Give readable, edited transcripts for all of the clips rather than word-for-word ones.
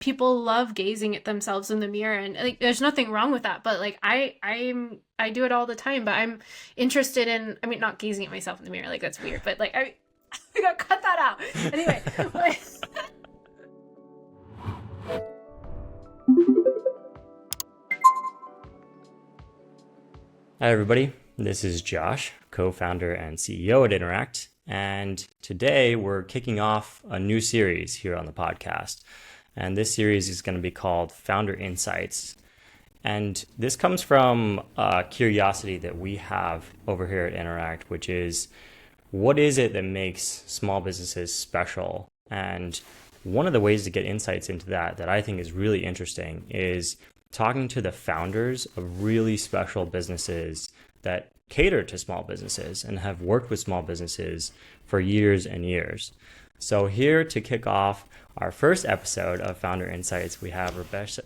people love gazing at themselves in the mirror, and like there's nothing wrong with that, but like I do it all the time, but I'm interested in, I mean, not gazing at myself in the mirror, like that's weird, but like I gotta cut that out. Anyway, Hi, everybody. This is Josh, co-founder and CEO at Interact. And today we're kicking off a new series here on the podcast. And this series is going to be called Founder Insights. And this comes from a curiosity that we have over here at Interact, which is what is it that makes small businesses special? And one of the ways to get insights into that I think is really interesting is talking to the founders of really special businesses that cater to small businesses and have worked with small businesses for years and years. So here to kick off our first episode of Founder Insights, we have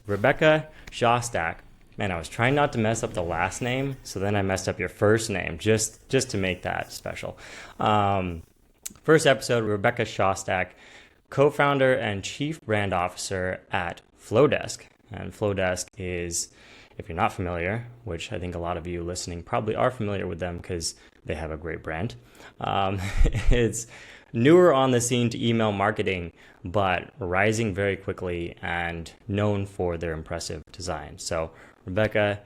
Rebecca Shostak. Man, I was trying not to mess up the last name, so then I messed up your first name just to make that special. First episode, Rebecca Shostak, co-founder and chief brand officer at Flodesk. And Flodesk is, if you're not familiar, which I think a lot of you listening probably are familiar with them because they have a great brand. It's newer on the scene to email marketing, but rising very quickly and known for their impressive design. So Rebecca,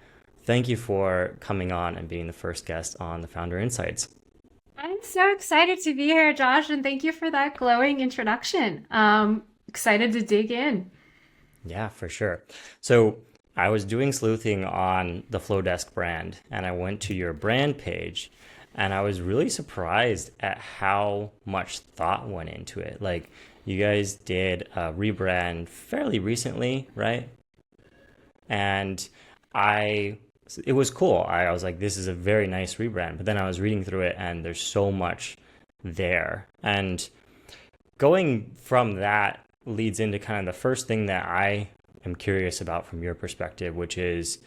thank you for coming on and being the first guest on the Founder Insights. I'm so excited to be here, Josh, and thank you for that glowing introduction. Excited to dig in. Yeah, for sure. So I was doing sleuthing on the Flodesk brand and I went to your brand page and I was really surprised at how much thought went into it. Like you guys did a rebrand fairly recently, right? And it was cool. I was like, this is a very nice rebrand. But then I was reading through it and there's so much there. And going from that leads into kind of the first thing that I am curious about from your perspective, which is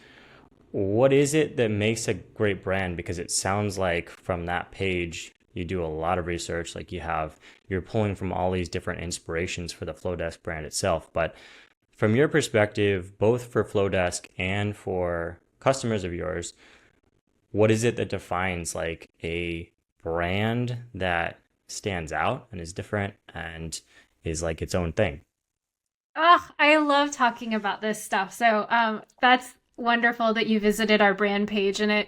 what is it that makes a great brand? Because it sounds like from that page, you do a lot of research, like you're pulling from all these different inspirations for the Flodesk brand itself. But from your perspective, both for Flodesk and for customers of yours, what is it that defines like a brand that stands out and is different and is like its own thing? Oh, I love talking about this stuff. So that's wonderful that you visited our brand page, and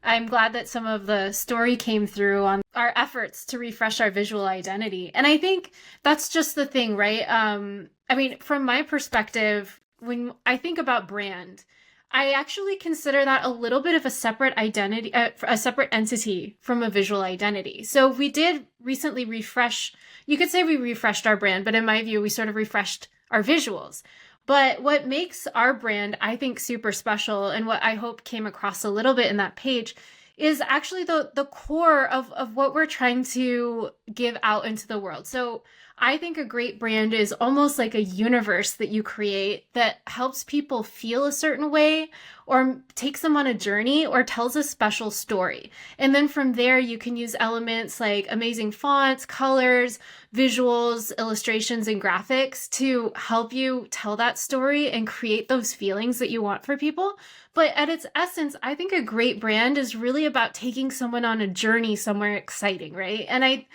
I'm glad that some of the story came through on our efforts to refresh our visual identity. And I think that's just the thing, right? I mean, from my perspective, when I think about brand, I actually consider that a little bit of a separate identity, a separate entity from a visual identity. So we did recently refresh, you could say we refreshed our brand, but in my view, we sort of refreshed our visuals. But what makes our brand, I think, super special, and what I hope came across a little bit in that page, is actually the core of what we're trying to give out into the world. So I think a great brand is almost like a universe that you create that helps people feel a certain way or takes them on a journey or tells a special story. And then from there, you can use elements like amazing fonts, colors, visuals, illustrations, and graphics to help you tell that story and create those feelings that you want for people. But at its essence, I think a great brand is really about taking someone on a journey somewhere exciting, right? And I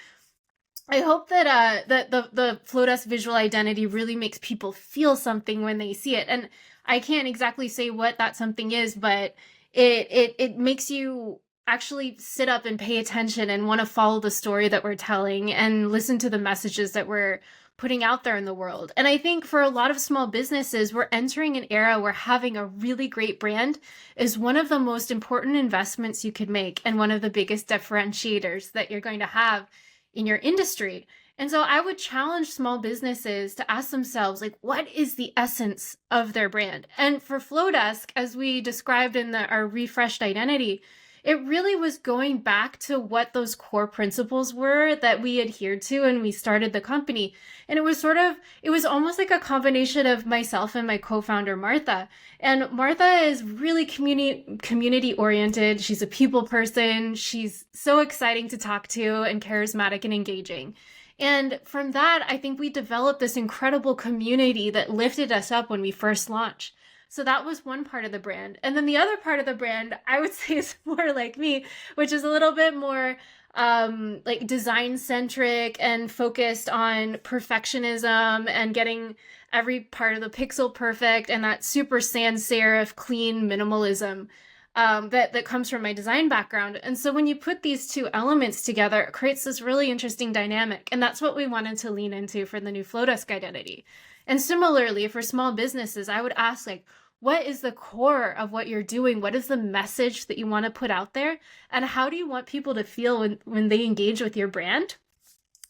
hope that the Flodesk visual identity really makes people feel something when they see it. And I can't exactly say what that something is, but it makes you actually sit up and pay attention and want to follow the story that we're telling and listen to the messages that we're putting out there in the world. And I think for a lot of small businesses, we're entering an era where having a really great brand is one of the most important investments you could make and one of the biggest differentiators that you're going to have in your industry. And so I would challenge small businesses to ask themselves, like, what is the essence of their brand? And for Flodesk, as we described in our refreshed identity, it really was going back to what those core principles were that we adhered to when we started the company. And it was almost like a combination of myself and my co-founder, Martha. And Martha is really community oriented. She's a people person. She's so exciting to talk to and charismatic and engaging. And from that, I think we developed this incredible community that lifted us up when we first launched. So that was one part of the brand. And then the other part of the brand, I would say, is more like me, which is a little bit more like design centric and focused on perfectionism and getting every part of the pixel perfect, and that super sans serif clean minimalism that comes from my design background. And so when you put these two elements together, it creates this really interesting dynamic. And that's what we wanted to lean into for the new Flodesk identity. And similarly, for small businesses, I would ask, like, what is the core of what you're doing? What is the message that you want to put out there? And how do you want people to feel when they engage with your brand?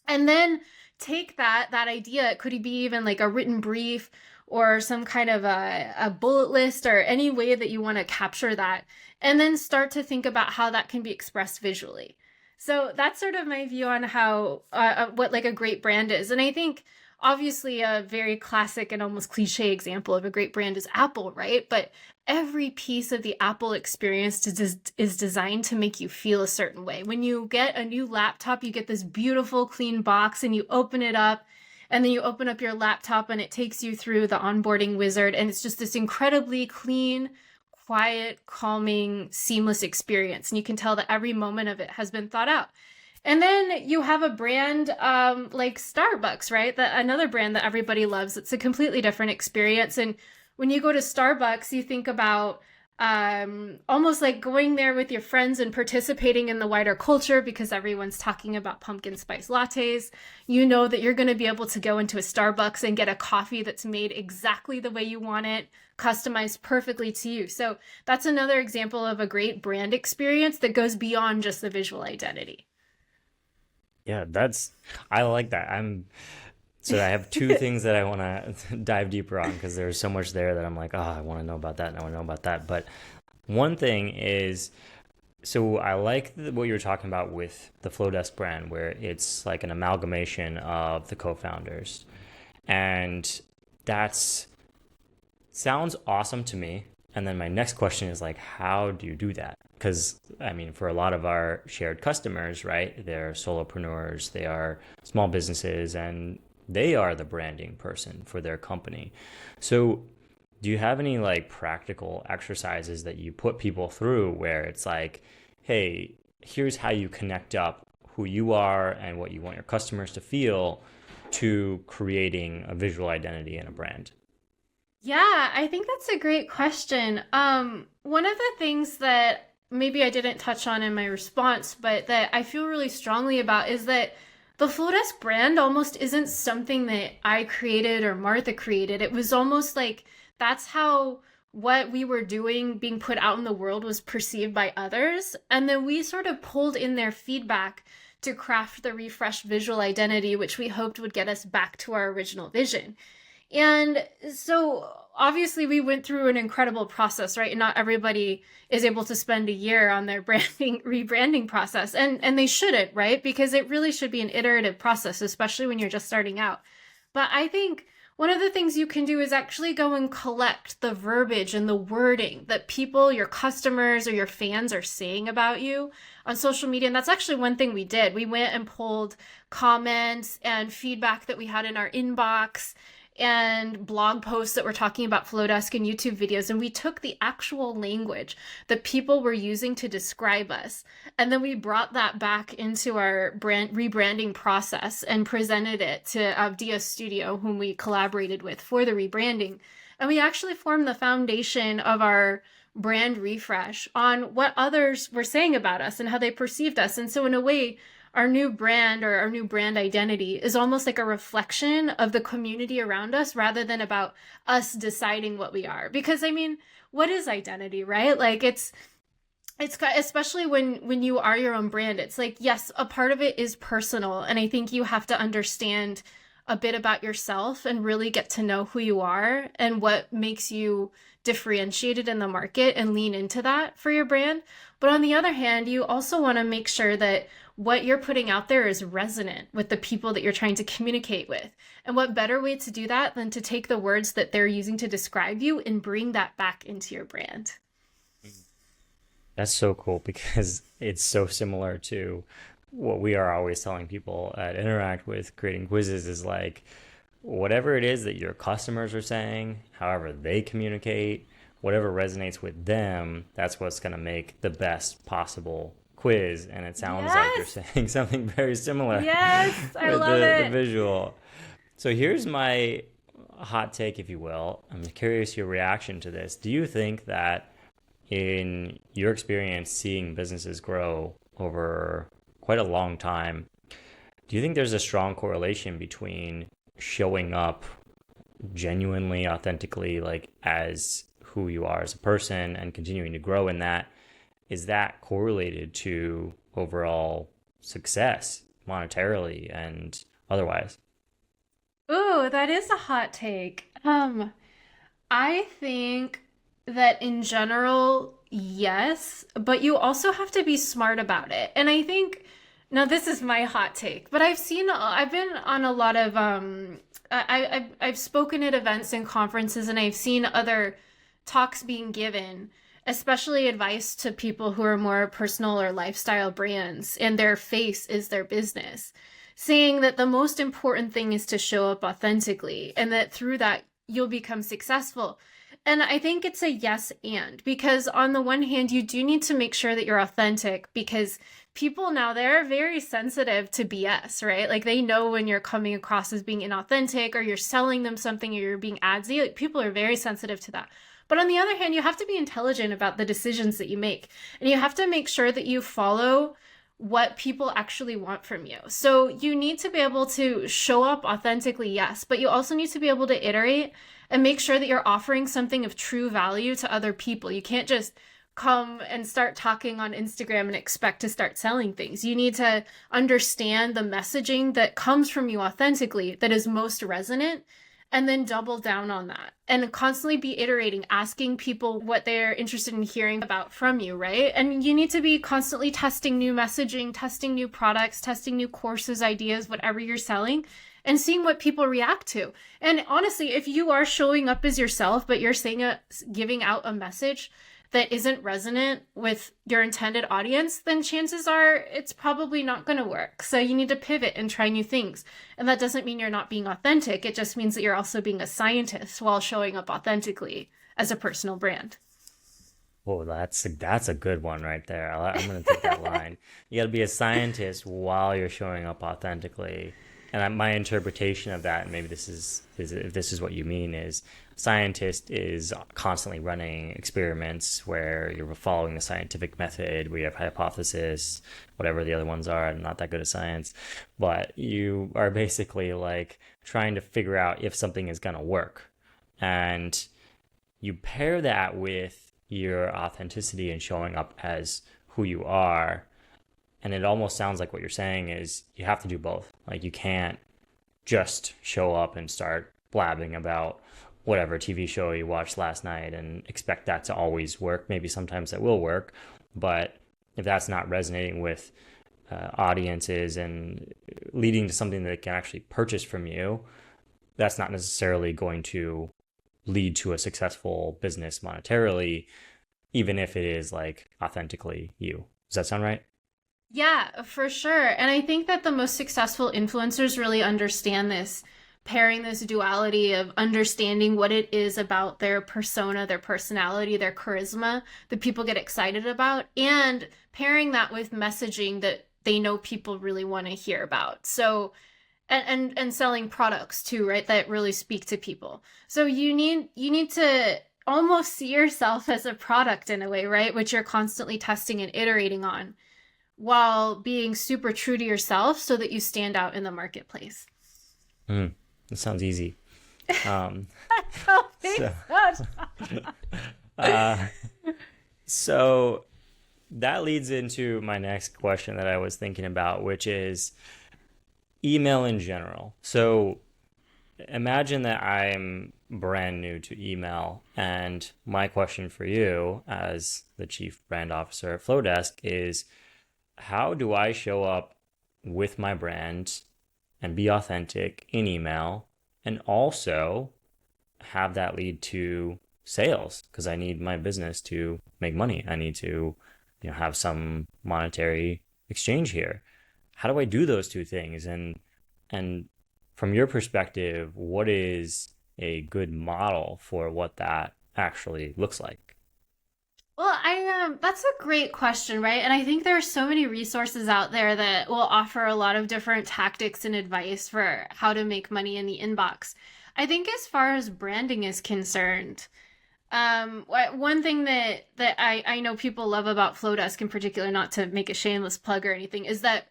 And then take that idea. It could be even like a written brief or some kind of a bullet list or any way that you want to capture that. And then start to think about how that can be expressed visually. So that's sort of my view on how what like a great brand is. And I think obviously a very classic and almost cliche example of a great brand is Apple, right? But every piece of the Apple experience is designed to make you feel a certain way. When you get a new laptop, you get this beautiful clean box and you open it up, and then you open up your laptop and it takes you through the onboarding wizard, and it's just this incredibly clean, quiet, calming, seamless experience. And you can tell that every moment of it has been thought out. And then you have a brand like Starbucks, right? Another brand that everybody loves. It's a completely different experience. And when you go to Starbucks, you think about almost like going there with your friends and participating in the wider culture because everyone's talking about pumpkin spice lattes. You know that you're going to be able to go into a Starbucks and get a coffee that's made exactly the way you want it, customized perfectly to you. So that's another example of a great brand experience that goes beyond just the visual identity. Yeah, I like that. So I have two things that I want to dive deeper on because there's so much there that I'm like, oh, I want to know about that and I want to know about that. But one thing is, so I like what you were talking about with the Flodesk brand, where it's like an amalgamation of the co-founders. And that's sounds awesome to me. And then my next question is like, how do you do that? Because I mean, for a lot of our shared customers, right, they're solopreneurs, they are small businesses, and they are the branding person for their company. So do you have any like practical exercises that you put people through where it's like, hey, here's how you connect up who you are and what you want your customers to feel to creating a visual identity and a brand? Yeah, I think that's a great question. One of the things that maybe I didn't touch on in my response, but that I feel really strongly about is that the Flodesk brand almost isn't something that I created or Martha created. It was almost like that's how what we were doing being put out in the world was perceived by others. And then we sort of pulled in their feedback to craft the refreshed visual identity, which we hoped would get us back to our original vision. And so obviously we went through an incredible process, right? And not everybody is able to spend a year on their rebranding process. And they shouldn't, right? Because it really should be an iterative process, especially when you're just starting out. But I think one of the things you can do is actually go and collect the verbiage and the wording that people, your customers or your fans are saying about you on social media. And that's actually one thing we did. We went and pulled comments and feedback that we had in our inbox and blog posts that were talking about Flodesk and YouTube videos. And we took the actual language that people were using to describe us. And then we brought that back into our rebranding process and presented it to Dia Studio, whom we collaborated with for the rebranding. And we actually formed the foundation of our brand refresh on what others were saying about us and how they perceived us. And so in a way, our new brand or our new brand identity is almost like a reflection of the community around us rather than about us deciding what we are. Because I mean, what is identity, right? Like it's especially when you are your own brand, it's like, yes, a part of it is personal. And I think you have to understand a bit about yourself and really get to know who you are and what makes you differentiated in the market and lean into that for your brand. But on the other hand, you also want to make sure that what you're putting out there is resonant with the people that you're trying to communicate with. And what better way to do that than to take the words that they're using to describe you and bring that back into your brand? That's so cool because it's so similar to what we are always telling people at Interact with creating quizzes is like, whatever it is that your customers are saying, however they communicate, whatever resonates with them, that's what's going to make the best possible quiz. And it sounds like you're Yes. saying something very similar Yes, I with love the it. visual. So here's my hot take, if you will. I'm curious your reaction to this. Do you think that in your experience seeing businesses grow over quite a long time, do you think there's a strong correlation between showing up genuinely, authentically, like as who you are as a person and continuing to grow in that? Is that correlated to overall success monetarily and otherwise? Ooh, that is a hot take. I think that in general, yes, but you also have to be smart about it. And I think now this is my hot take, but I've been on a lot of I've spoken at events and conferences, and I've seen other talks being given, especially advice to people who are more personal or lifestyle brands and their face is their business, saying that the most important thing is to show up authentically and that through that you'll become successful. And I think it's a yes and, because on the one hand, you do need to make sure that you're authentic, because people now, they're very sensitive to BS, right? Like they know when you're coming across as being inauthentic or you're selling them something or you're being adsy. Like people are very sensitive to that. But on the other hand, you have to be intelligent about the decisions that you make. And you have to make sure that you follow what people actually want from you. So you need to be able to show up authentically, yes, but you also need to be able to iterate and make sure that you're offering something of true value to other people. You can't just come and start talking on Instagram and expect to start selling things. You need to understand the messaging that comes from you authentically that is most resonant, and then double down on that and constantly be iterating, asking people what they're interested in hearing about from you, right? And you need to be constantly testing new messaging, testing new products, testing new courses, ideas, whatever you're selling, and seeing what people react to. And honestly, if you are showing up as yourself, but you're giving out a message that isn't resonant with your intended audience, then chances are it's probably not going to work. So you need to pivot and try new things. And that doesn't mean you're not being authentic. It just means that you're also being a scientist while showing up authentically as a personal brand. Oh, that's a good one right there. I'm gonna take that line. You got to be a scientist while you're showing up authentically. And my interpretation of that, and maybe this is if this is what you mean, is scientist is constantly running experiments where you're following the scientific method. We have hypothesis, whatever the other ones are. I'm not that good at science, but you are basically like trying to figure out if something is gonna work, and you pair that with your authenticity and showing up as who you are. And it almost sounds like what you're saying is you have to do both. Like you can't just show up and start blabbing about whatever TV show you watched last night and expect that to always work. Maybe sometimes that will work, but if that's not resonating with audiences and leading to something that they can actually purchase from you, that's not necessarily going to lead to a successful business monetarily, even if it is like authentically you. Does that sound right? Yeah, for sure. And I think that the most successful influencers really understand this, pairing this duality of understanding what it is about their persona, their personality, their charisma that people get excited about, and pairing that with messaging that they know people really want to hear about. So and selling products too, right? That really speak to people. So you need to almost see yourself as a product in a way, right? Which you're constantly testing and iterating on, while being super true to yourself so that you stand out in the marketplace. Mm, that sounds easy. Um, I don't think so, so. uh, so that leads into my next question that I was thinking about, which is email in general. So imagine that I'm brand new to email, and my question for you as the chief brand officer at Flodesk is, how do I show up with my brand and be authentic in email and also have that lead to sales? Because I need my business to make money. I need to, have some monetary exchange here. how do I do those two things? And from your perspective, what is a good model for what that actually looks like? Well, I that's a great question, right? And I think there are so many resources out there that will offer a lot of different tactics and advice for how to make money in the inbox. I think as far as branding is concerned, one thing that I know people love about Flodesk in particular, not to make a shameless plug or anything, is that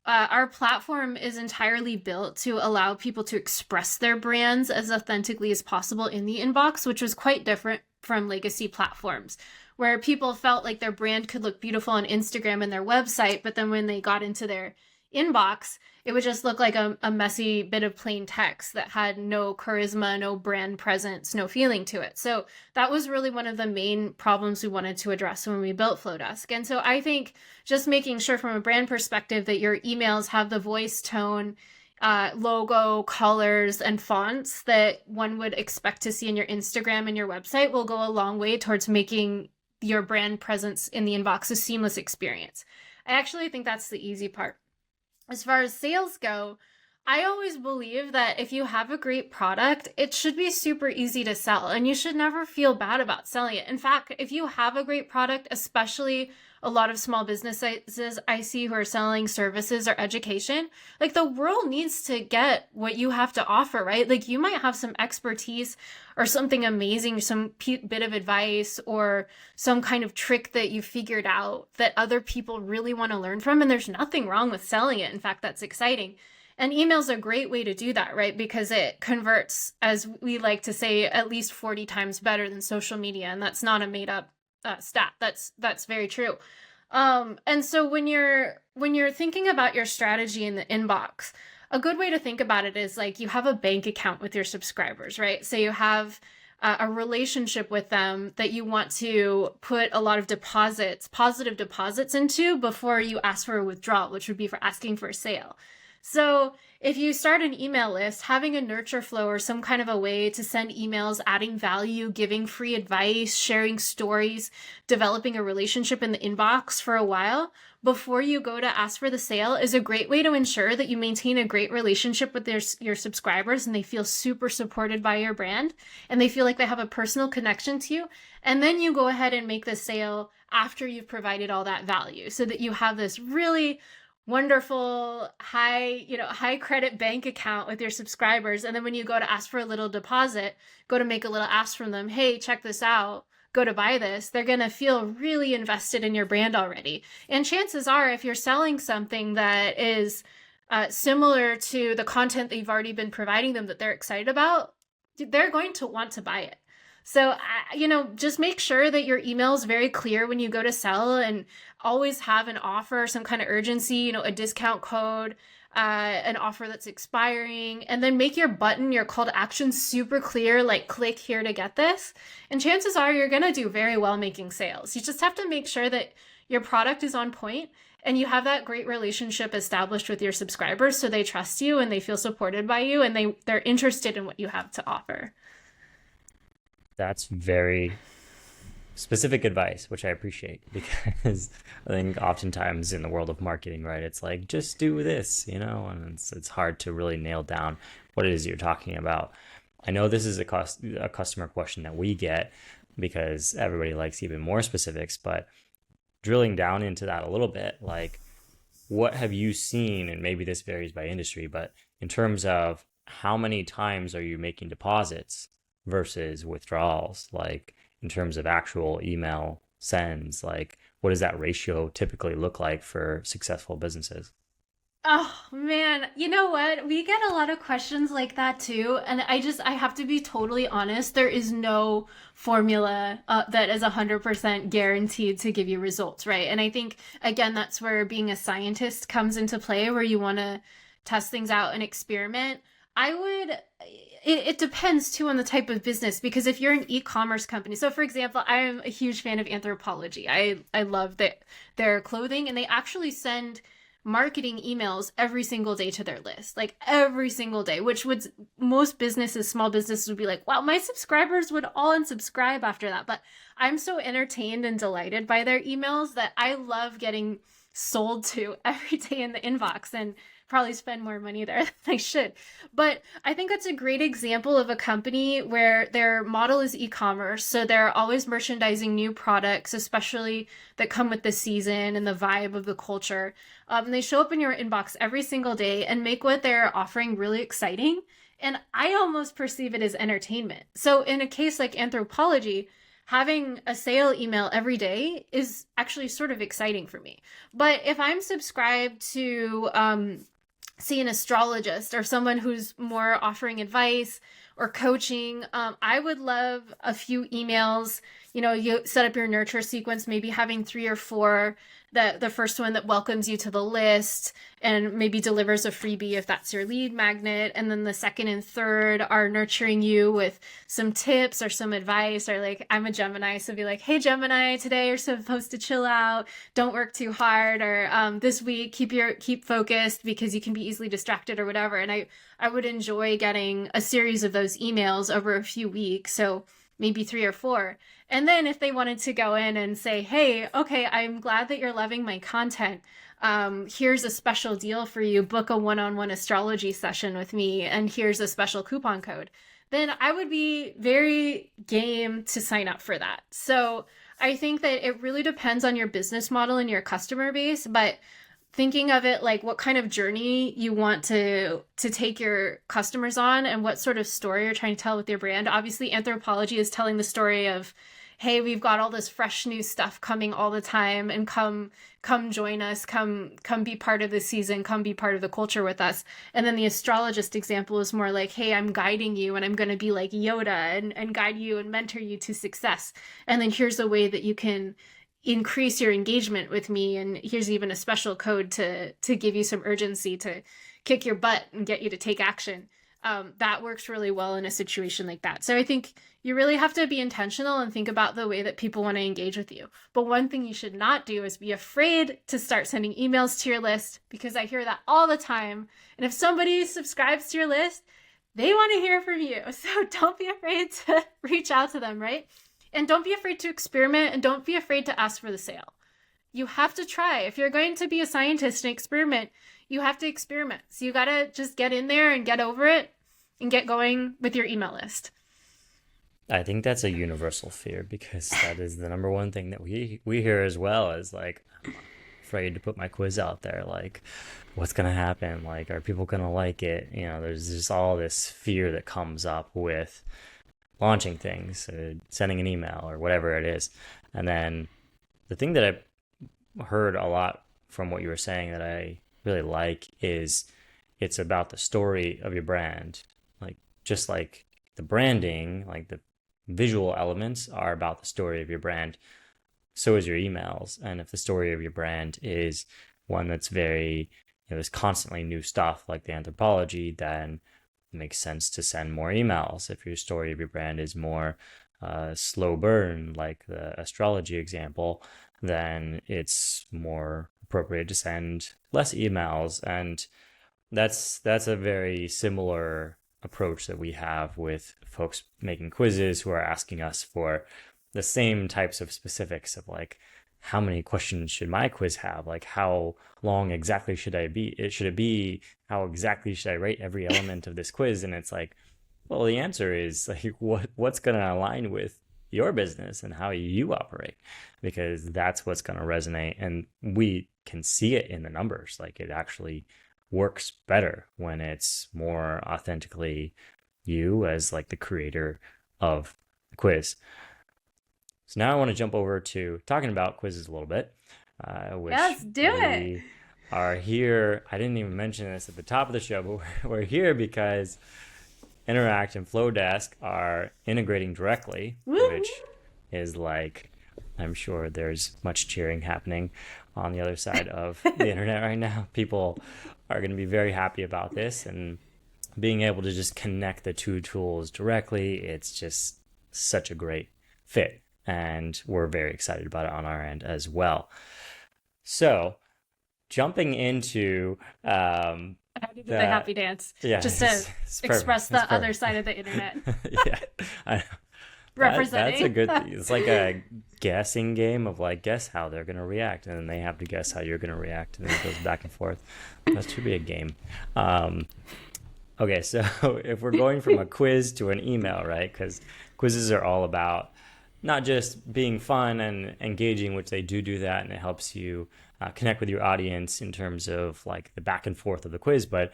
our platform is entirely built to allow people to express their brands as authentically as possible in the inbox, which was quite different from legacy platforms where people felt like their brand could look beautiful on Instagram and their website, but then when they got into their inbox, it would just look like a messy bit of plain text that had no charisma, no brand presence, no feeling to it. So that was really one of the main problems we wanted to address when we built Flodesk. And so I think just making sure from a brand perspective that your emails have the voice, tone, logo, colors, and fonts that one would expect to see in your Instagram and your website will go a long way towards making your brand presence in the inbox a seamless experience. I actually think that's the easy part. As far as sales go, I always believe that if you have a great product, it should be super easy to sell and you should never feel bad about selling it. In fact, if you have a great product, especially a lot of small businesses I see who are selling services or education, like the world needs to get what you have to offer, right? Like you might have some expertise or something amazing, some bit of advice or some kind of trick that you figured out that other people really want to learn from. And there's nothing wrong with selling it. In fact, that's exciting. And email's a great way to do that, right? Because it converts, as we like to say, at least 40 times better than social media. And that's not a made up stat. That's very true. And so when you're thinking about your strategy in the inbox, a good way to think about it is like you have a bank account with your subscribers, right? So you have a relationship with them that you want to put a lot of deposits, positive deposits into before you ask for a withdrawal, which would be for asking for a sale. So if you start an email list, having a nurture flow or some kind of a way to send emails, adding value, giving free advice, sharing stories, developing a relationship in the inbox for a while before you go to ask for the sale is a great way to ensure that you maintain a great relationship with your subscribers and they feel super supported by your brand and they feel like they have a personal connection to you. And then you go ahead and make the sale after you've provided all that value so that you have this really wonderful high credit bank account with your subscribers. And then when you go to ask for a little deposit, go to make a little ask from them, hey, check this out, go to buy this, they're going to feel really invested in your brand already. And chances are, if you're selling something that is similar to the content that you've already been providing them that they're excited about, they're going to want to buy it. So, just make sure that your email is very clear when you go to sell and always have an offer, some kind of urgency, a discount code, an offer that's expiring, and then make your button, your call to action super clear, like click here to get this. And chances are you're going to do very well making sales. You just have to make sure that your product is on point and you have that great relationship established with your subscribers so they trust you and they feel supported by you and they're interested in what you have to offer. That's very specific advice, which I appreciate because I think oftentimes in the world of marketing, right, it's like, just do this, and it's hard to really nail down what it is you're talking about. I know this is a customer question that we get because everybody likes even more specifics, but drilling down into that a little bit, like what have you seen, and maybe this varies by industry, but in terms of how many times are you making deposits versus withdrawals, like in terms of actual email sends, like what does that ratio typically look like for successful businesses? Oh man, you know what? We get a lot of questions like that too. And I have to be totally honest. There is no formula that is 100% guaranteed to give you results, right? And I think, again, that's where being a scientist comes into play, where you want to test things out and experiment. It depends too on the type of business, because if you're an e-commerce company, so for example, I'm a huge fan of Anthropologie. I love their clothing, and they actually send marketing emails every single day to their list, like every single day, which would, most businesses, small businesses would be like, wow, my subscribers would all unsubscribe after that. But I'm so entertained and delighted by their emails that I love getting sold to every day in the inbox and probably spend more money there than I should. But I think it's a great example of a company where their model is e-commerce. So they're always merchandising new products, especially that come with the season and the vibe of the culture. They show up in your inbox every single day and make what they're offering really exciting. And I almost perceive it as entertainment. So in a case like Anthropologie, having a sale email every day is actually sort of exciting for me. But if I'm subscribed to see an astrologist or someone who's more offering advice or coaching, I would love a few emails. You set up your nurture sequence, maybe having 3 or 4. The first one that welcomes you to the list and maybe delivers a freebie if that's your lead magnet. And then the second and third are nurturing you with some tips or some advice, or like, I'm a Gemini, so be like, hey Gemini, today you're supposed to chill out, don't work too hard, or this week keep focused because you can be easily distracted or whatever. And I would enjoy getting a series of those emails over a few weeks. So maybe 3 or 4. And then if they wanted to go in and say, hey, okay, I'm glad that you're loving my content. Here's a special deal for you. Book a one-on-one astrology session with me. And here's a special coupon code. Then I would be very game to sign up for that. So I think that it really depends on your business model and your customer base. But thinking of it like what kind of journey you want to take your customers on and what sort of story you're trying to tell with your brand. Obviously, Anthropologie is telling the story of, hey, we've got all this fresh new stuff coming all the time, and come join us, come be part of the season, come be part of the culture with us. And then the astrologist example is more like, hey, I'm guiding you and I'm going to be like Yoda and guide you and mentor you to success. And then here's a way that you can increase your engagement with me, and here's even a special code to give you some urgency to kick your butt and get you to take action. That works really well in a situation like that. So I think you really have to be intentional and think about the way that people want to engage with you. But one thing you should not do is be afraid to start sending emails to your list, because I hear that all the time. And if somebody subscribes to your list, they want to hear from you. So don't be afraid to reach out to them, right? And don't be afraid to experiment, and don't be afraid to ask for the sale. You have to try. If you're going to be a scientist and experiment, you have to experiment. So you got to just get in there and get over it and get going with your email list. I think that's a universal fear, because that is the number one thing that we hear as well, is like, I'm afraid to put my quiz out there. Like, what's going to happen? Like, are people going to like it? There's just all this fear that comes up with launching things, sending an email or whatever it is. And then the thing that I heard a lot from what you were saying that I really like is it's about the story of your brand. Like, just like the branding, like the visual elements are about the story of your brand, so is your emails. And if the story of your brand is one that's very, there's constantly new stuff like the Anthropologie, then it makes sense to send more emails. If your story of your brand is more slow burn, like the astrology example, then it's more appropriate to send less emails. And that's a very similar approach that we have with folks making quizzes who are asking us for the same types of specifics of like, how many questions should my quiz have? Like, how long exactly should it be? How exactly should I rate every element of this quiz? And it's like, well, the answer is like, what's going to align with your business and how you operate, because that's what's going to resonate. And we can see it in the numbers. Like, it actually works better when it's more authentically you as like the creator of the quiz. So now I want to jump over to talking about quizzes a little bit. Let's do it. We are here. I didn't even mention this at the top of the show, but we're here because Interact and Flodesk are integrating directly, which is like, I'm sure there's much cheering happening on the other side of the internet right now. People are going to be very happy about this, and being able to just connect the two tools directly, it's just such a great fit. And we're very excited about it on our end as well. So, jumping into I did the happy dance, just to express the other side of the internet. Yeah, That's a representing. good thing. It's like a guessing game of like guess how they're gonna react, and then they have to guess how you're gonna react, and then it goes back and forth. That should be a game. Um, okay, so if we're going from a quiz to an email, right? Because quizzes are all about not just being fun and engaging, which they do that, and it helps you connect with your audience in terms of like the back and forth of the quiz. But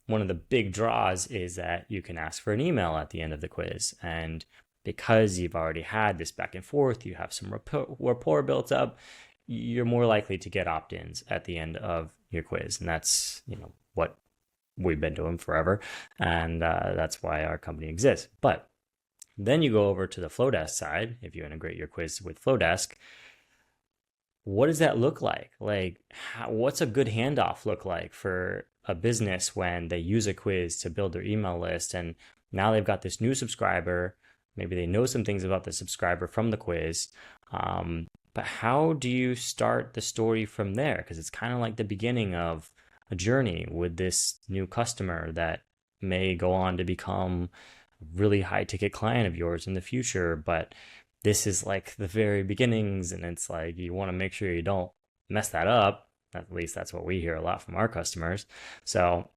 one of the big draws is that you can ask for an email at the end of the quiz, and because you've already had this back and forth, you have some rapport built up, you're more likely to get opt-ins at the end of your quiz, and that's what we've been doing forever, and that's why our company exists. But then you go over to the Flodesk side. If you integrate your quiz with Flodesk, what does that look like? Like, what's a good handoff look like for a business when they use a quiz to build their email list, and now they've got this new subscriber? Maybe they know some things about the subscriber from the quiz. But how do you start the story from there? Because it's kind of like the beginning of a journey with this new customer that may go on to become a really high ticket client of yours in the future. But this is like the very beginnings, and it's like you want to make sure you don't mess that up. At least that's what we hear a lot from our customers. So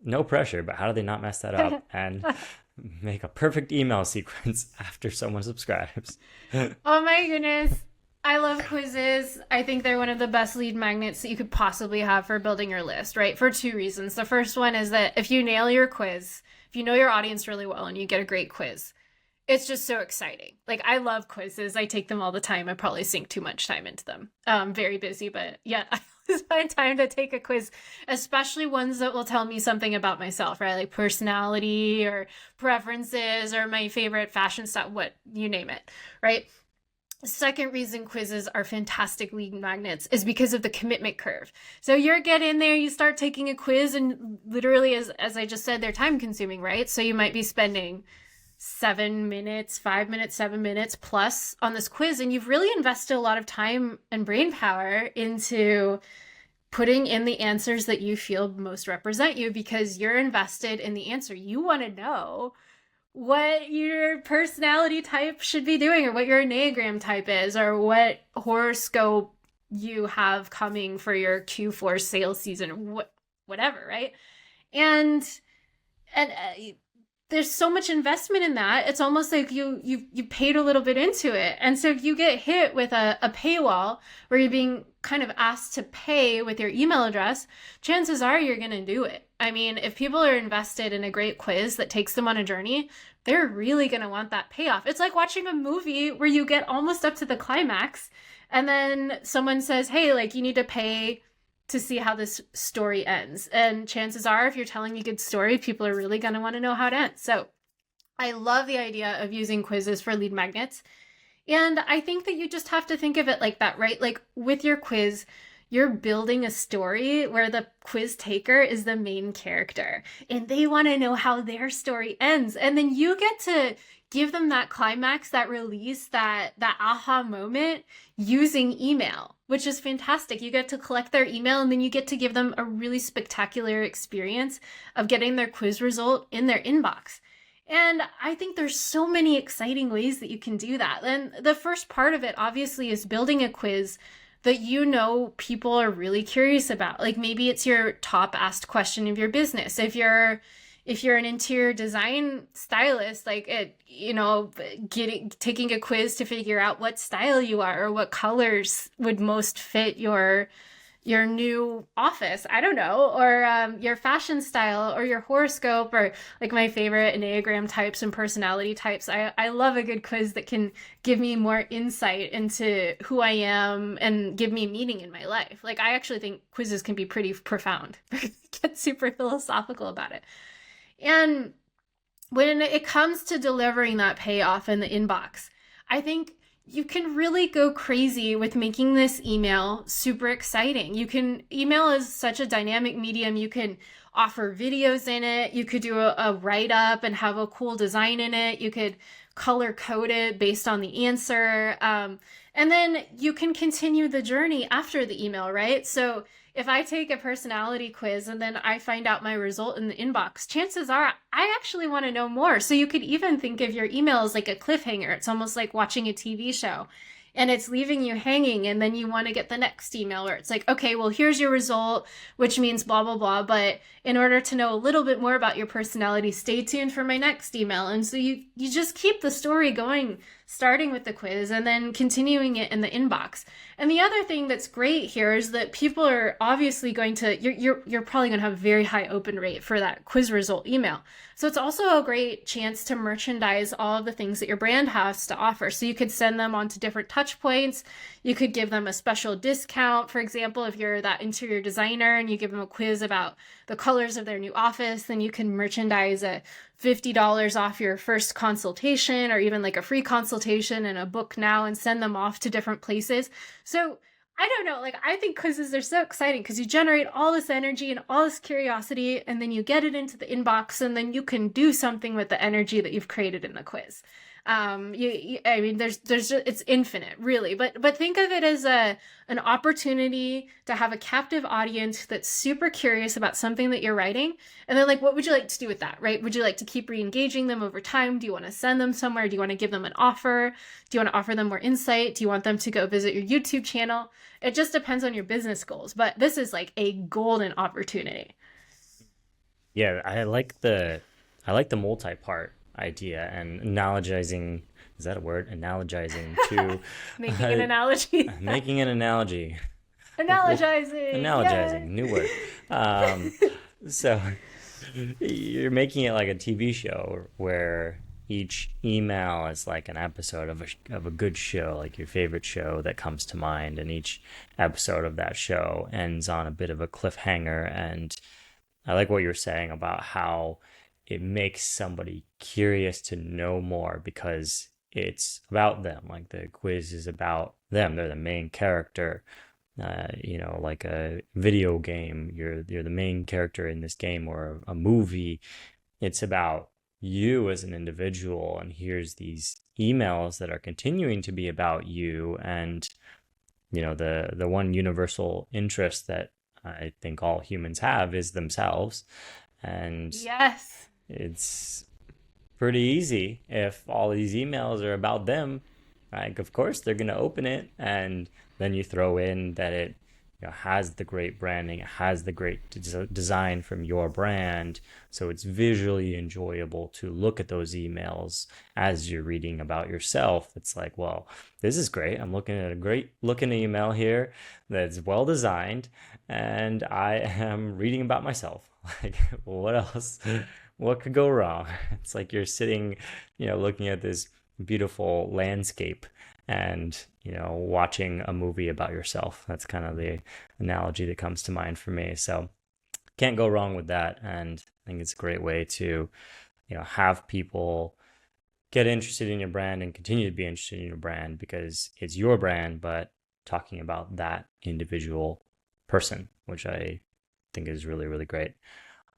no pressure, but how do they not mess that up and make a perfect email sequence after someone subscribes? Oh my goodness. I love quizzes. I think they're one of the best lead magnets that you could possibly have for building your list, right? For two reasons. The first one is that if you nail your quiz, if you know your audience really well and you get a great quiz, it's just so exciting. Like, I love quizzes. I take them all the time. I probably sink too much time into them. Very busy, but yeah, I always find time to take a quiz, especially ones that will tell me something about myself, right? Like personality or preferences or my favorite fashion style, what you name it, right? Second reason quizzes are fantastic lead magnets is because of the commitment curve. So you get in there, you start taking a quiz, and literally, as I just said, they're time consuming, right? So you might be spending 7 minutes, 5 minutes, 7 minutes plus on this quiz, and you've really invested a lot of time and brain power into putting in the answers that you feel most represent you, because you're invested in the answer. You want to know what your personality type should be doing, or what your Enneagram type is, or what horoscope you have coming for your Q4 sales season, whatever, right? And there's so much investment in that. It's almost like you paid a little bit into it. And so if you get hit with a paywall where you're being kind of asked to pay with your email address, chances are you're going to do it. I mean, if people are invested in a great quiz that takes them on a journey, they're really going to want that payoff. It's like watching a movie where you get almost up to the climax, and then someone says, hey, like, you need to pay to see how this story ends. And chances are, if you're telling a good story, people are really going to want to know how it ends. So I love the idea of using quizzes for lead magnets. And I think that you just have to think of it like that, right? Like, with your quiz, you're building a story where the quiz taker is the main character, and they want to know how their story ends. And then you get to give them that climax, that release, that aha moment using email, which is fantastic. You get to collect their email, and then you get to give them a really spectacular experience of getting their quiz result in their inbox. And I think there's so many exciting ways that you can do that. And the first part of it, obviously, is building a quiz that you know people are really curious about. Like, maybe it's your top asked question of your business. If you're an interior design stylist, like, taking a quiz to figure out what style you are, or what colors would most fit your new office, I don't know, or your fashion style, or your horoscope, or like my favorite Enneagram types and personality types. I love a good quiz that can give me more insight into who I am and give me meaning in my life. Like, I actually think quizzes can be pretty profound. Get super philosophical about it. And when it comes to delivering that payoff in the inbox, I think you can really go crazy with making this email super exciting. Email is such a dynamic medium. You can offer videos in it. You could do a write-up and have a cool design in it. You could color coded based on the answer. And then you can continue the journey after the email, right? So if I take a personality quiz and then I find out my result in the inbox, chances are I actually want to know more. So you could even think of your email as like a cliffhanger. It's almost like watching a TV show and it's leaving you hanging, and then you want to get the next email where it's like, okay, well, here's your result, which means blah blah blah, but in order to know a little bit more about your personality, stay tuned for my next email. And so you just keep the story going, starting with the quiz and then continuing it in the inbox. And the other thing that's great here is that people are obviously going to, you're probably going to have a very high open rate for that quiz result email. So it's also a great chance to merchandise all of the things that your brand has to offer. So you could send them on to different touch points. You could give them a special discount. For example, if you're that interior designer and you give them a quiz about the colors of their new office, then you can merchandise a $50 off your first consultation, or even like a free consultation and a book now, and send them off to different places. So I don't know, like, I think quizzes are so exciting because you generate all this energy and all this curiosity, and then you get it into the inbox, and then you can do something with the energy that you've created in the quiz. I mean, it's infinite, really, but think of it as an opportunity to have a captive audience that's super curious about something that you're writing, and then like, what would you like to do with that, right? Would you like to keep re-engaging them over time? Do you want to send them somewhere? Do you want to give them an offer? Do you want to offer them more insight? Do you want them to go visit your YouTube channel? It just depends on your business goals, but this is like a golden opportunity. Yeah, I like the multi-part idea and analogizing. Is that a word? Analogizing to Making an analogy. making an analogy. Analogizing. Analogizing, Yay. new word. So you're making it like a TV show where each email is like an episode of a good show, like your favorite show that comes to mind, and each episode of that show ends on a bit of a cliffhanger. And I like what you're saying about how it makes somebody curious to know more because it's about them. Like the quiz is about them. They're the main character. Like a video game, you're the main character in this game, or a movie. It's about you as an individual, and here's these emails that are continuing to be about you. And the one universal interest that I think all humans have is themselves. And Yes. it's pretty easy if all these emails are about them. Like, of course, they're going to open it, and then you throw in that it has the great branding, it has the great design from your brand, so it's visually enjoyable to look at those emails as you're reading about yourself. It's like, well, this is great. I'm looking at a great looking email here that's well designed, and I am reading about myself. Like, what else? What could go wrong? It's like you're sitting, looking at this beautiful landscape and watching a movie about yourself. That's kind of the analogy that comes to mind for me. So can't go wrong with that. And I think it's a great way to have people get interested in your brand and continue to be interested in your brand because it's your brand, but talking about that individual person, which I think is really, really great.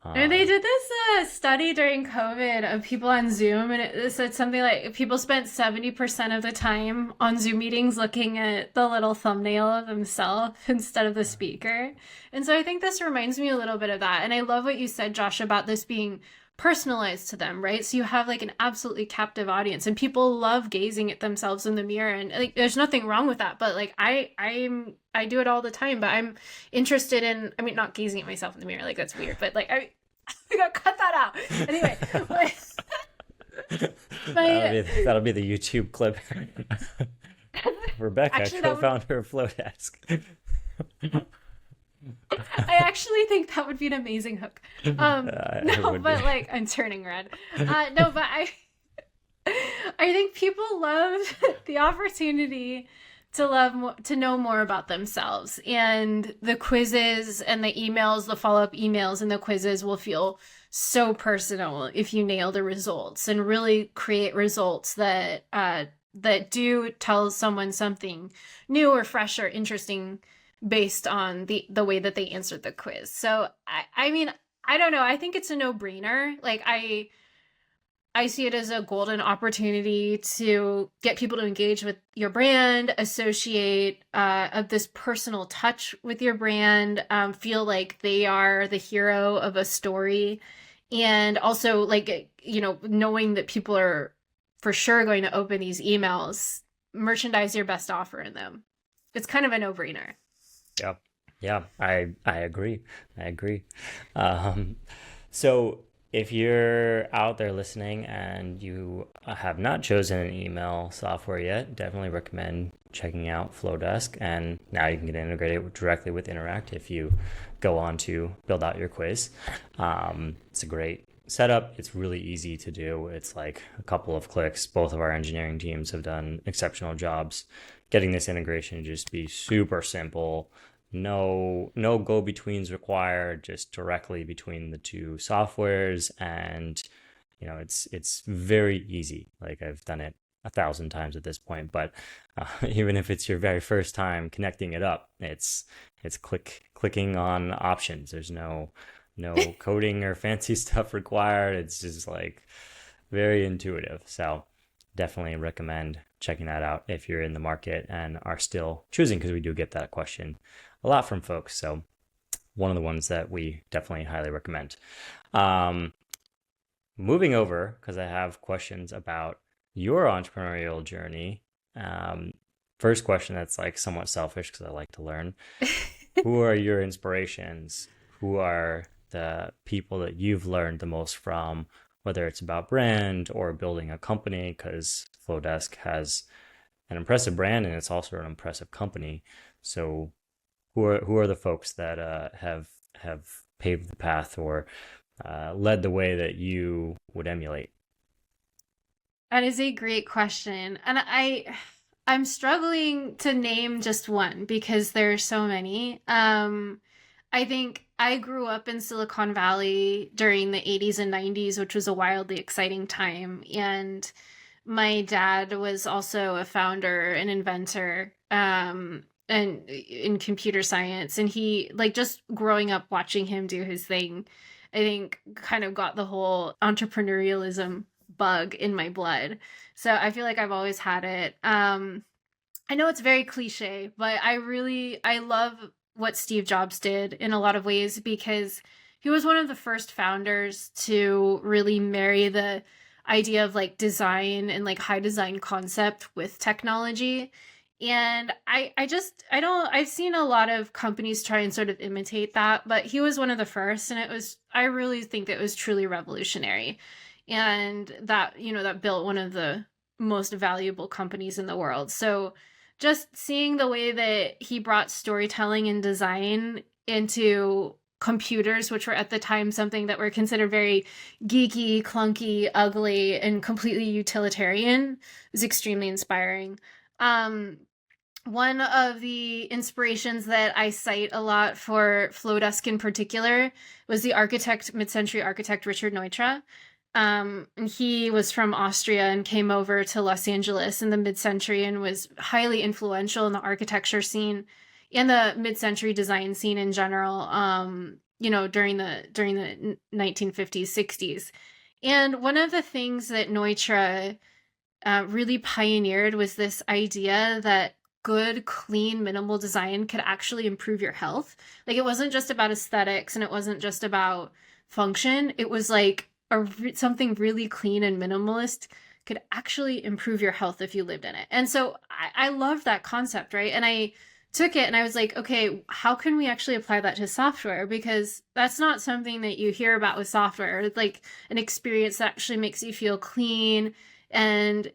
And they did this study during COVID of people on Zoom, and it said something like people spent 70% of the time on Zoom meetings looking at the little thumbnail of themselves instead of the speaker. And so I think this reminds me a little bit of that. And I love what you said, Josh, about this being personalized to them, right? So you have like an absolutely captive audience, and people love gazing at themselves in the mirror, and like there's nothing wrong with that, but like I do it all the time, but I'm interested in, I mean, not gazing at myself in the mirror, like that's weird, but like I gotta cut that out. Anyway, that'll be the YouTube clip. Rebecca, actually, co-founder of Flodesk. I actually think that would be an amazing hook. Like I'm turning red. No, but I think people love the opportunity to know more about themselves, and the quizzes and the emails, the follow-up emails and the quizzes will feel so personal if you nail the results and really create results that do tell someone something new or fresh or interesting based on the way that they answered the quiz. So I mean, I don't know. I think it's a no-brainer. Like I see it as a golden opportunity to get people to engage with your brand, associate of this personal touch with your brand, feel like they are the hero of a story, and also like knowing that people are for sure going to open these emails, merchandise your best offer in them. It's kind of a no-brainer. Yep. Yeah, I agree. I agree. Um, so if you're out there listening and you have not chosen an email software yet, definitely recommend checking out Flodesk. And now you can get integrated directly with Interact if you go on to build out your quiz. It's a great setup. It's really easy to do. It's like a couple of clicks. Both of our engineering teams have done exceptional jobs getting this integration to just be super simple. No go-betweens required, just directly between the two softwares. And it's very easy. Like, I've done it 1,000 times at this point, but even if it's your very first time connecting it up, it's clicking on options. There's no coding or fancy stuff required. It's just like very intuitive. So definitely recommend checking that out if you're in the market and are still choosing, because we do get that question a lot from folks. So one of the ones that we definitely highly recommend. Moving over, because I have questions about your entrepreneurial journey. First question that's like somewhat selfish because I like to learn. Who are your inspirations? Who are the people that you've learned the most from, whether it's about brand or building a company? Because Flodesk has an impressive brand and it's also an impressive company. So who are the folks that have paved the path or led the way that you would emulate? That is a great question. And I'm struggling to name just one because there are so many. I think I grew up in Silicon Valley during the 80s and 90s, which was a wildly exciting time. And my dad was also a founder and inventor, and in computer science. And he, like, just growing up watching him do his thing, I think kind of got the whole entrepreneurialism bug in my blood. So I feel like I've always had it. I know it's very cliche, but I love what Steve Jobs did in a lot of ways, because he was one of the first founders to really marry the idea of like design and like high design concept with technology. And I've seen a lot of companies try and sort of imitate that, but he was one of the first, and I really think it was truly revolutionary. And that built one of the most valuable companies in the world. So just seeing the way that he brought storytelling and design into computers, which were at the time something that were considered very geeky, clunky, ugly, and completely utilitarian, was extremely inspiring. Um, One of the inspirations that I cite a lot for Flodesk in particular was the mid-century architect Richard Neutra. And he was from Austria and came over to Los Angeles in the mid-century and was highly influential in the architecture scene and the mid-century design scene in general. During the 1950s, 60s. And one of the things that Neutra really pioneered was this idea that good, clean, minimal design could actually improve your health. Like, it wasn't just about aesthetics and it wasn't just about function. It was like something really clean and minimalist could actually improve your health if you lived in it. And so I love that concept, right? And I took it and I was like, okay, how can we actually apply that to software? Because that's not something that you hear about with software. It's like an experience that actually makes you feel clean and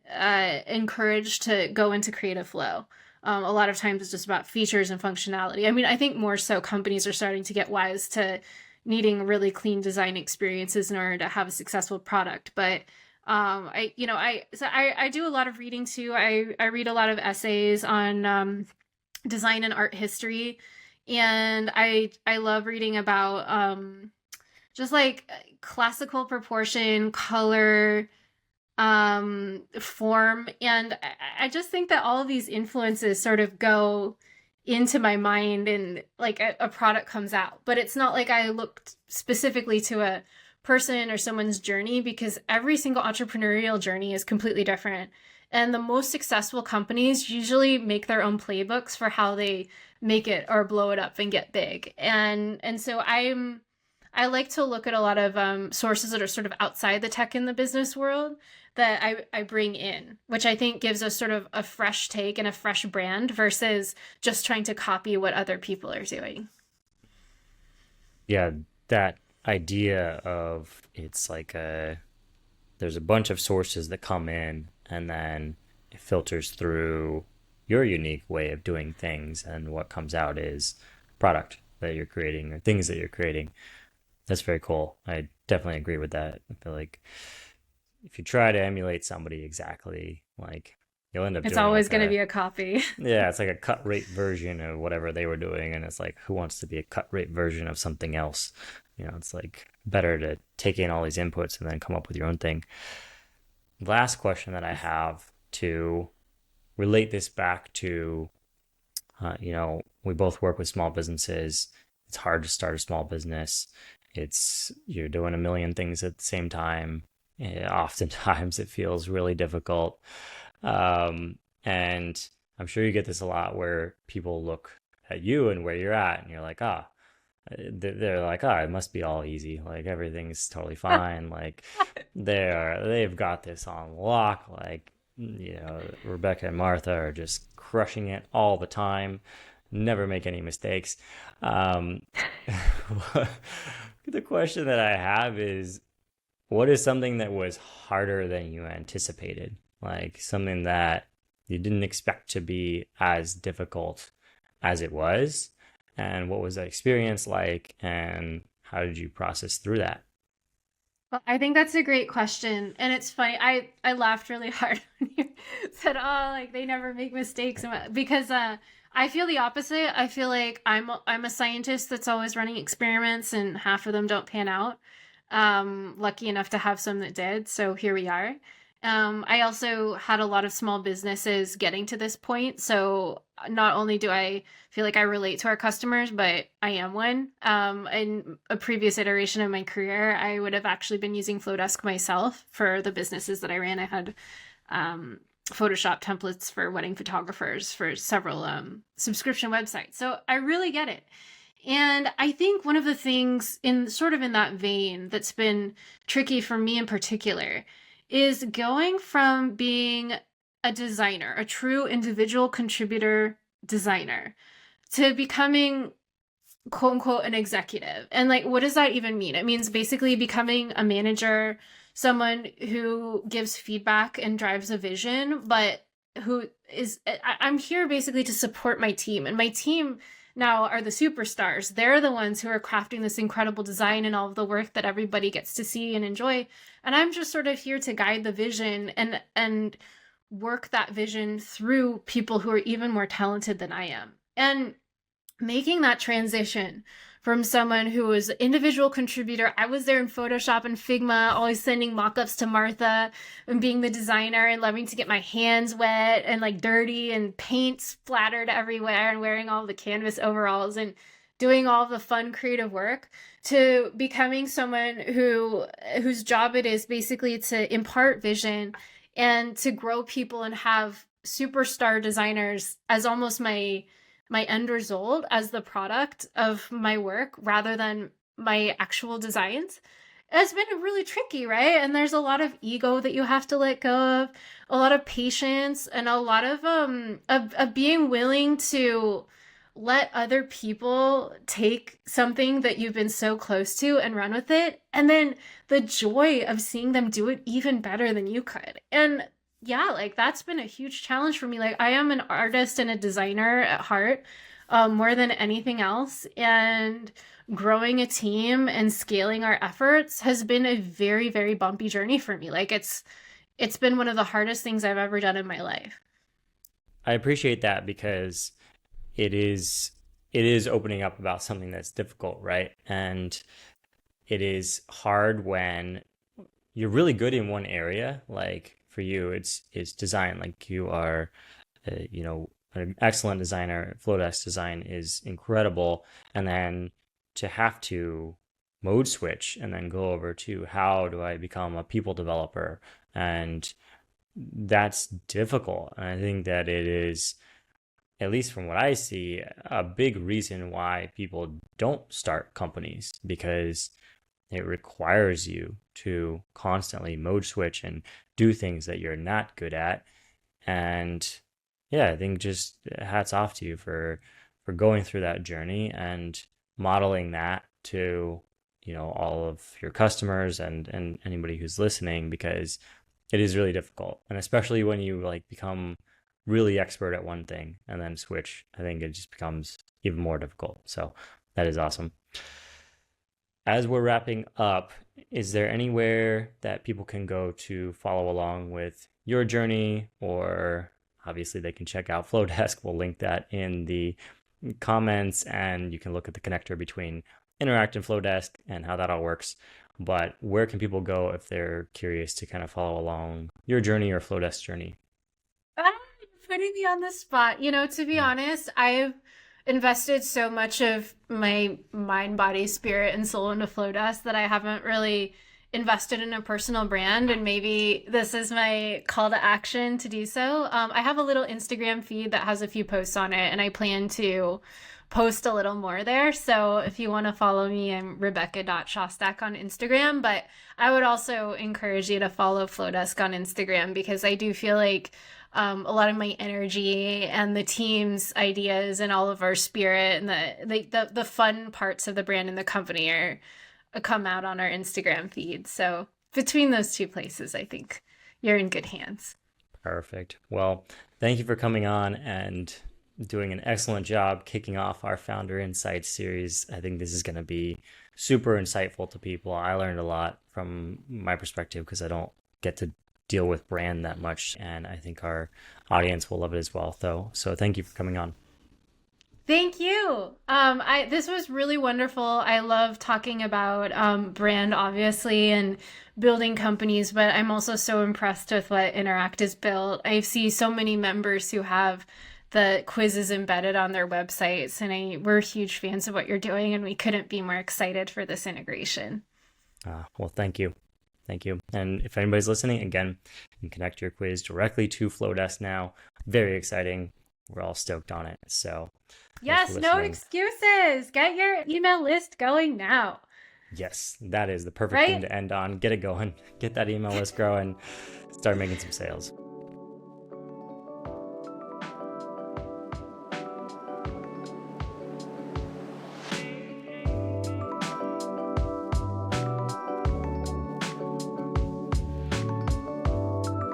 encouraged to go into creative flow. A lot of times it's just about features and functionality. I mean, I think more so companies are starting to get wise to needing really clean design experiences in order to have a successful product. But I do a lot of reading too. I read a lot of essays on design and art history, and I love reading about just like classical proportion, color, form. And I just think that all of these influences sort of go into my mind and like a product comes out. But it's not like I looked specifically to a person or someone's journey, because every single entrepreneurial journey is completely different. And the most successful companies usually make their own playbooks for how they make it or blow it up and get big. And so I like to look at a lot of sources that are sort of outside the tech and the business world that I bring in, which I think gives us sort of a fresh take and a fresh brand versus just trying to copy what other people are doing. Yeah, that idea of it's like there's a bunch of sources that come in and then it filters through your unique way of doing things, and what comes out is product that you're creating or things that you're creating. That's very cool. I definitely agree with that. I feel like if you try to emulate somebody exactly, like you'll end up It's doing always like going to a be a copy. yeah, it's like a cut rate version of whatever they were doing, and it's like who wants to be a cut rate version of something else? It's like better to take in all these inputs and then come up with your own thing. Last question that I have to relate this back to, we both work with small businesses. It's hard to start a small business. You're doing a million things at the same time. Oftentimes it feels really difficult. And I'm sure you get this a lot where people look at you and where you're at and you're like, they're like, it must be all easy. Like everything's totally fine. Like they've got this on lock. Like, Rebecca and Martha are just crushing it all the time, never make any mistakes. Um, the question that I have is, what is something that was harder than you anticipated? Like something that you didn't expect to be as difficult as it was? And what was that experience like? And how did you process through that? Well, I think that's a great question. And it's funny. I laughed really hard when you said, "Oh, like they never make mistakes," because I feel the opposite. I feel like I'm a scientist that's always running experiments and half of them don't pan out. Lucky enough to have some that did, so here we are. I also had a lot of small businesses getting to this point, so not only do I feel like I relate to our customers, but I am one. In a previous iteration of my career, I would have actually been using Flodesk myself for the businesses that I ran. I had Photoshop templates for wedding photographers for several subscription websites, so I really get it. And I think one of the things in that vein that's been tricky for me in particular is going from being a designer, a true individual contributor designer, to becoming quote unquote an executive. And like, what does that even mean? It means basically becoming a manager, someone who gives feedback and drives a vision, but I'm here basically to support my team. And my team now are the superstars. They're the ones who are crafting this incredible design and all of the work that everybody gets to see and enjoy. And I'm just sort of here to guide the vision and work that vision through people who are even more talented than I am. And making that transition from someone who was an individual contributor. I was there in Photoshop and Figma, always sending mock-ups to Martha and being the designer and loving to get my hands wet and like dirty and paint splattered everywhere and wearing all the canvas overalls and doing all the fun creative work, to becoming someone whose job it is basically to impart vision and to grow people and have superstar designers as almost my end result, as the product of my work rather than my actual designs. It's been really tricky, right? And there's a lot of ego that you have to let go of, a lot of patience, and a lot of being willing to let other people take something that you've been so close to and run with it, and then the joy of seeing them do it even better than you could. And yeah, like that's been a huge challenge for me. Like I am an artist and a designer at heart, more than anything else. And growing a team and scaling our efforts has been a very, very bumpy journey for me. Like it's been one of the hardest things I've ever done in my life. I appreciate that because it is opening up about something that's difficult, right? And it is hard when you're really good in one area. Like for you, it's design. Like you are, an excellent designer. Flodesk design is incredible, and then to have to mode switch and then go over to how do I become a people developer. And that's difficult. And I think that it is, at least from what I see, a big reason why people don't start companies, because it requires you to constantly mode switch and do things that you're not good at. And yeah, I think just hats off to you for going through that journey and modeling that to, all of your customers and anybody who's listening, because it is really difficult. And especially when you like become really expert at one thing and then switch, I think it just becomes even more difficult. So that is awesome. As we're wrapping up, is there anywhere that people can go to follow along with your journey? Or obviously they can check out Flodesk. We'll link that in the comments, and you can look at the connector between Interact and Flodesk and how that all works. But where can people go if they're curious to kind of follow along your journey or Flodesk journey? Ah, you're putting me on the spot. To be honest, I've invested so much of my mind, body, spirit, and soul into Flowdesk that I haven't really invested in a personal brand. And maybe this is my call to action to do so. I have a little Instagram feed that has a few posts on it, and I plan to post a little more there. So if you want to follow me, I'm rebecca.shostak on Instagram. But I would also encourage you to follow Flowdesk on Instagram, because I do feel like a lot of my energy and the team's ideas and all of our spirit and the fun parts of the brand and the company are come out on our Instagram feed. So between those two places, I think you're in good hands. Perfect. Well, thank you for coming on and doing an excellent job kicking off our Founder Insights series. I think this is going to be super insightful to people. I learned a lot from my perspective because I don't get to deal with brand that much, and I think our audience will love it as well. So thank you for coming on. Thank you. This was really wonderful. I love talking about brand, obviously, and building companies, but I'm also so impressed with what Interact has built. I see so many members who have the quizzes embedded on their websites, and we're huge fans of what you're doing, and we couldn't be more excited for this integration. Well, thank you. Thank you. And if anybody's listening, again, you can connect your quiz directly to Flowdesk now. Very exciting. We're all stoked on it. So yes, no excuses. Get your email list going now. Yes, that is the perfect thing to end on. Get it going. Get that email list growing. Start making some sales.